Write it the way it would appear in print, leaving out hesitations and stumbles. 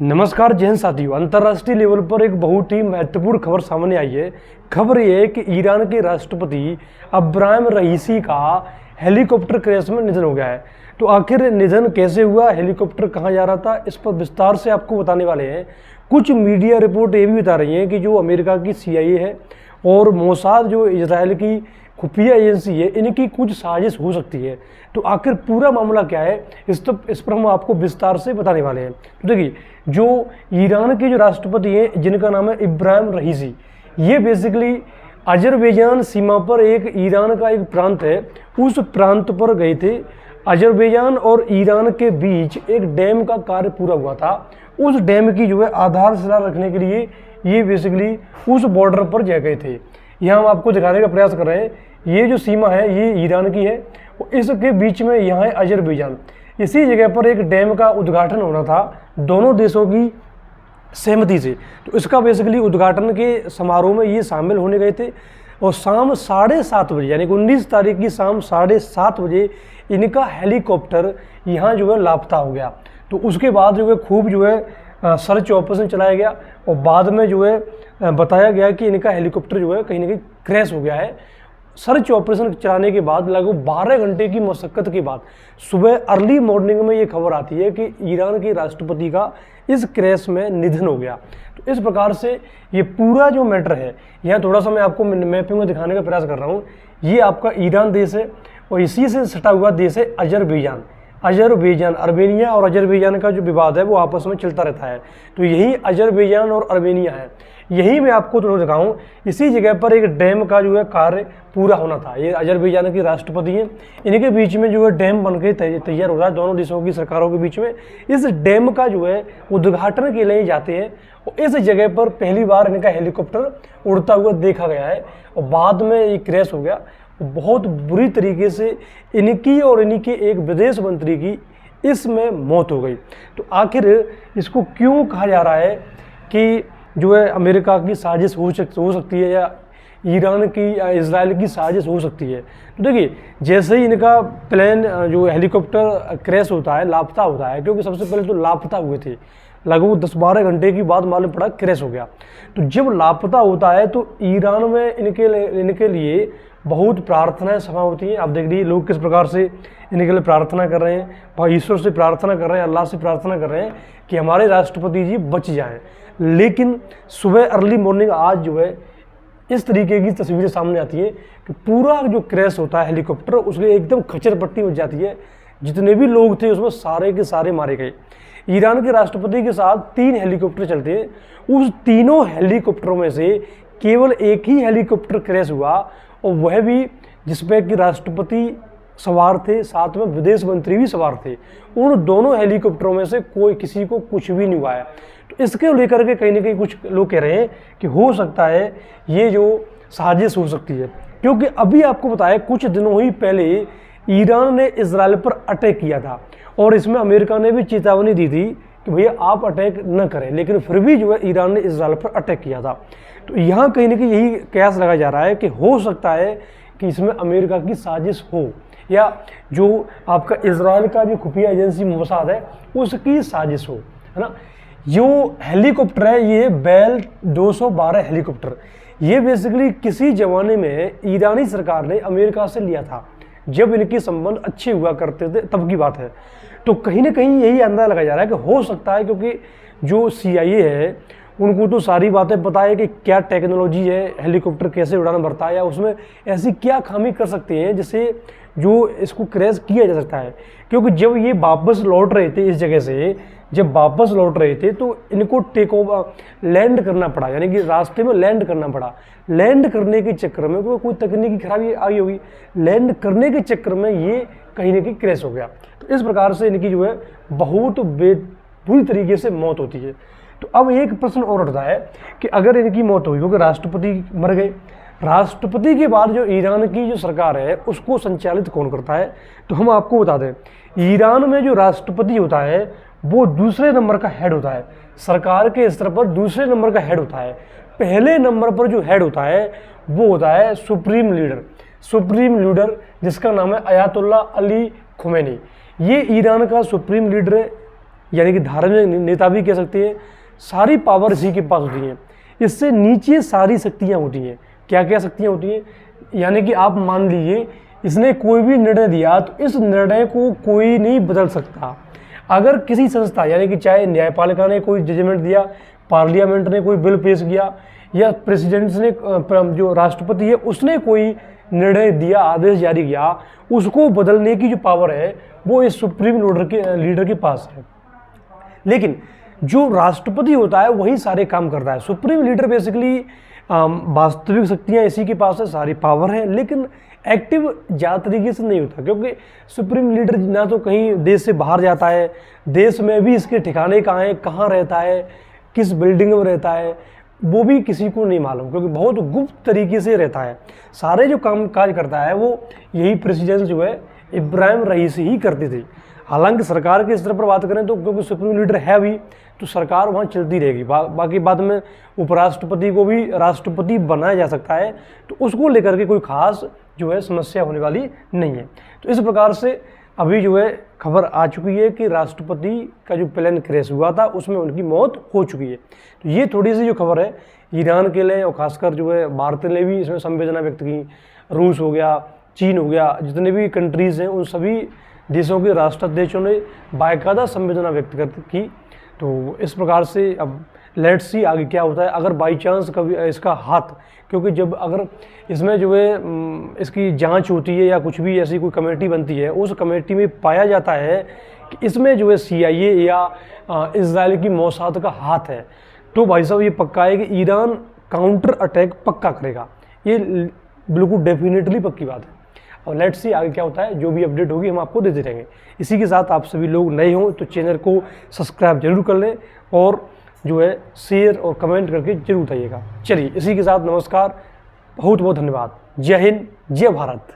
नमस्कार जय हिंद साथियों। अंतर्राष्ट्रीय लेवल पर एक बहुत ही महत्वपूर्ण खबर सामने आई है। खबर ये है कि ईरान के राष्ट्रपति अब्राहिम रईसी का हेलीकॉप्टर क्रैश में निधन हो गया है। तो आखिर निधन कैसे हुआ, हेलीकॉप्टर कहाँ जा रहा था, इस पर विस्तार से आपको बताने वाले हैं। कुछ मीडिया रिपोर्ट ये भी बता रही हैं कि जो अमेरिका की CIA है और मोसाद जो इजराइल की खुफिया एजेंसी है, इनकी कुछ साजिश हो सकती है। तो आखिर पूरा मामला क्या है, इस पर हम आपको विस्तार से बताने वाले हैं। तो देखिए, जो ईरान के जो राष्ट्रपति हैं जिनका नाम है इब्राहिम रईसी, ये बेसिकली अजरबैजान सीमा पर एक ईरान का एक प्रांत है, उस प्रांत पर गए थे। अजरबैजान और ईरान के बीच एक डैम का कार्य पूरा हुआ था। उस डैम की जो है आधारशिला रखने के लिए ये बेसिकली उस बॉर्डर पर जा गए थे। यहाँ हम आपको दिखाने का प्रयास कर रहे हैं, ये जो सीमा है ये ईरान की है, इसके बीच में यहाँ है अजरबैजान। इसी जगह पर एक डैम का उद्घाटन होना था दोनों देशों की सहमति से। तो इसका बेसिकली उद्घाटन के समारोह में ये शामिल होने गए थे और शाम 7:30 बजे यानी कि 19 तारीख की शाम 7:30 बजे इनका हेलीकॉप्टर यहाँ जो है लापता हो गया। तो उसके बाद जो है खूब जो है सर्च ऑपरेशन चलाया गया और बाद में जो है बताया गया कि इनका हेलीकॉप्टर जो है कहीं ना कहीं क्रैश हो गया है। सर्च ऑपरेशन चलाने के बाद लगभग 12 घंटे की मशक्कत के बाद सुबह अर्ली मॉर्निंग में ये खबर आती है कि ईरान के राष्ट्रपति का इस क्रैश में निधन हो गया। तो इस प्रकार से ये पूरा जो मैटर है, यहाँ थोड़ा सा मैं आपको मैपिंग में दिखाने का प्रयास कर रहा हूँ। ये आपका ईरान देश है और इसी से सटा हुआ देश है अजरबैजान। अर्मेनिया और अजरबैजान का जो विवाद है वो आपस में चलता रहता है। तो यही अजरबैजान और अर्मेनिया है। यही मैं आपको थोड़ा दिखाऊं, इसी जगह पर एक डैम का जो है कार्य पूरा होना था। ये अजरबैजान के राष्ट्रपति हैं, इनके बीच में जो है डैम बन के तैयार हो रहा है दोनों देशों की सरकारों के बीच में। इस डैम का जो है उद्घाटन के लिए जाते हैं और इस जगह पर पहली बार इनका हेलीकॉप्टर उड़ता हुआ देखा गया है और बाद में ये क्रैश हो गया। बहुत बुरी तरीके से इनकी और इनके एक विदेश मंत्री की इसमें मौत हो गई। तो आखिर इसको क्यों कहा जा रहा है कि जो है अमेरिका की साजिश हो सकती है या ईरान की या इजराइल की साजिश हो सकती है। तो देखिए, जैसे ही इनका प्लेन जो हेलीकॉप्टर क्रैश होता है, लापता होता है, क्योंकि सबसे पहले तो लापता हुए थे, लगभग 10-12 घंटे की बाद मालूम पड़ा क्रैश हो गया। तो जब लापता होता है तो ईरान में इनके लिए बहुत प्रार्थनाएं समा होती हैं। आप देख लीजिए लोग किस प्रकार से इनके लिए प्रार्थना कर रहे हैं, और ईश्वर से प्रार्थना कर रहे हैं, अल्लाह से प्रार्थना कर रहे हैं कि हमारे राष्ट्रपति जी बच जाएं। लेकिन सुबह अर्ली मॉर्निंग आज जो है इस तरीके की तस्वीरें सामने आती है कि पूरा जो क्रैश होता है हेलीकॉप्टर, उसके एकदम खच्चर पट्टी हो जाती है। जितने भी लोग थे उसमें सारे के सारे मारे गए। ईरान के राष्ट्रपति के साथ 3 हेलीकॉप्टर चलते हैं, उस तीनों हेलीकॉप्टरों में से केवल एक ही हेलीकॉप्टर क्रैश हुआ और वह भी जिसपे कि राष्ट्रपति सवार थे, साथ में विदेश मंत्री भी सवार थे। उन दोनों हेलीकॉप्टरों में से कोई किसी को कुछ भी नहीं हुआ है। तो इसके लेकर के कहीं ना कहीं कुछ लोग कह रहे हैं कि हो सकता है ये जो साजिश हो सकती है, क्योंकि अभी आपको बताया कुछ दिनों ही पहले ईरान ने इजराइल पर अटैक किया था और इसमें अमेरिका ने भी चेतावनी दी थी कि भैया आप अटैक न करें, लेकिन फिर भी जो है ईरान ने इजराइल पर अटैक किया था। तो यहाँ कहीं ना कहीं यही कयास लगाया जा रहा है कि हो सकता है कि इसमें अमेरिका की साजिश हो या जो आपका इजराइल का जो खुफिया एजेंसी मोसाद है उसकी साजिश हो, है ना। जो हेलीकॉप्टर है ये बेल 212 हेलीकॉप्टर, ये बेसिकली किसी जमाने में ईरानी सरकार ने अमेरिका से लिया था, जब इनके संबंध अच्छे हुआ करते थे तब की बात है। तो कहीं ना कहीं यही अंदाजा लगाया जा रहा है कि हो सकता है, क्योंकि जो CIA है उनको तो सारी बातें पता है कि क्या टेक्नोलॉजी है, हेलीकॉप्टर कैसे उड़ान भरता है या उसमें ऐसी क्या खामी कर सकते हैं जिससे जो इसको क्रैश किया जा सकता है। क्योंकि जब ये वापस लौट रहे थे इस जगह से, जब वापस लौट रहे थे तो इनको टेक ओवर लैंड करना पड़ा, यानी कि रास्ते में लैंड करना पड़ा। लैंड करने के चक्कर में कोई तकनीकी खराबी आई होगी, लैंड करने के चक्कर में ये कहीं ना कहीं क्रैश हो गया। तो इस प्रकार से इनकी जो है बहुत बुरी तरीके से मौत होती है। तो अब एक प्रश्न और उठता है कि अगर इनकी मौत हुई, क्योंकि राष्ट्रपति मर गए, राष्ट्रपति के बाद जो ईरान की जो सरकार है उसको संचालित कौन करता है। तो हम आपको बता दें, ईरान में जो राष्ट्रपति होता है वो दूसरे नंबर का हेड होता है, सरकार के स्तर पर दूसरे नंबर का हेड होता है। पहले नंबर पर जो हेड होता है वो होता है सुप्रीम लीडर, जिसका नाम है अयातुल्ला अली खुमैनी। ये ईरान का सुप्रीम लीडर है यानी कि धार्मिक नेता भी कह सकते हैं, सारी पावर इसी के पास होती हैं। इससे नीचे सारी शक्तियाँ होती हैं। क्या क्या शक्तियाँ होती हैं? यानी कि आप मान लीजिए इसने कोई भी निर्णय दिया तो इस निर्णय को कोई नहीं बदल सकता। अगर किसी संस्था यानी कि चाहे न्यायपालिका ने कोई जजमेंट दिया, पार्लियामेंट ने कोई बिल पेश किया, या प्रेसिडेंट ने जो राष्ट्रपति है उसने कोई निर्णय दिया, आदेश जारी किया, उसको बदलने की जो पावर है वो इस सुप्रीम लीडर के पास है। लेकिन जो राष्ट्रपति होता है वही सारे काम करता है। सुप्रीम लीडर बेसिकली वास्तविक शक्तियाँ इसी के पास है, सारी पावर है, लेकिन एक्टिव ज़्यादा तरीके से नहीं होता, क्योंकि सुप्रीम लीडर ना तो कहीं देश से बाहर जाता है, देश में भी इसके ठिकाने कहाँ हैं, कहाँ रहता है, किस बिल्डिंग में रहता है, वो भी किसी को नहीं मालूम, क्योंकि बहुत गुप्त तरीके से रहता है। सारे जो काम काज करता है वो यही प्रेसिडेंट जो है इब्राहिम रईसी ही करती थी। हालांकि सरकार के स्तर पर बात करें तो क्योंकि सुप्रीम लीडर है अभी, तो सरकार वहाँ चलती रहेगी। बाकी बाद में उपराष्ट्रपति को भी राष्ट्रपति बनाया जा सकता है, तो उसको लेकर के कोई खास जो है समस्या होने वाली नहीं है। तो इस प्रकार से अभी जो है खबर आ चुकी है कि राष्ट्रपति का जो प्लेन क्रैश हुआ था उसमें उनकी मौत हो चुकी है। तो ये थोड़ी सी जो खबर है ईरान के लिए, और खासकर जो है भारत ने भी इसमें संवेदना व्यक्त की। रूस हो गया, चीन हो गया, जितने भी कंट्रीज़ हैं उन सभी देशों के राष्ट्राध्यक्षों ने बाकायदा संवेदना व्यक्त की। तो इस प्रकार से अब लेट्स सी आगे क्या होता है। अगर बाई चांस कभी इसका हाथ, क्योंकि जब अगर इसमें जो है इसकी जांच होती है या कुछ भी ऐसी कोई कमेटी बनती है, उस कमेटी में पाया जाता है कि इसमें जो है CIA या इजराइल की मोसाद का हाथ है, तो भाई साहब ये पक्का है कि ईरान काउंटर अटैक पक्का करेगा। ये बिल्कुल डेफिनेटली पक्की बात है। और लेट्स सी आगे क्या होता है, जो भी अपडेट होगी हम आपको देते रहेंगे। इसी के साथ आप सभी लोग नए हों तो चैनल को सब्सक्राइब जरूर कर लें, और जो है शेयर और कमेंट करके जरूर बताइएगा। चलिए इसी के साथ नमस्कार, बहुत बहुत धन्यवाद। जय हिंद, जय भारत।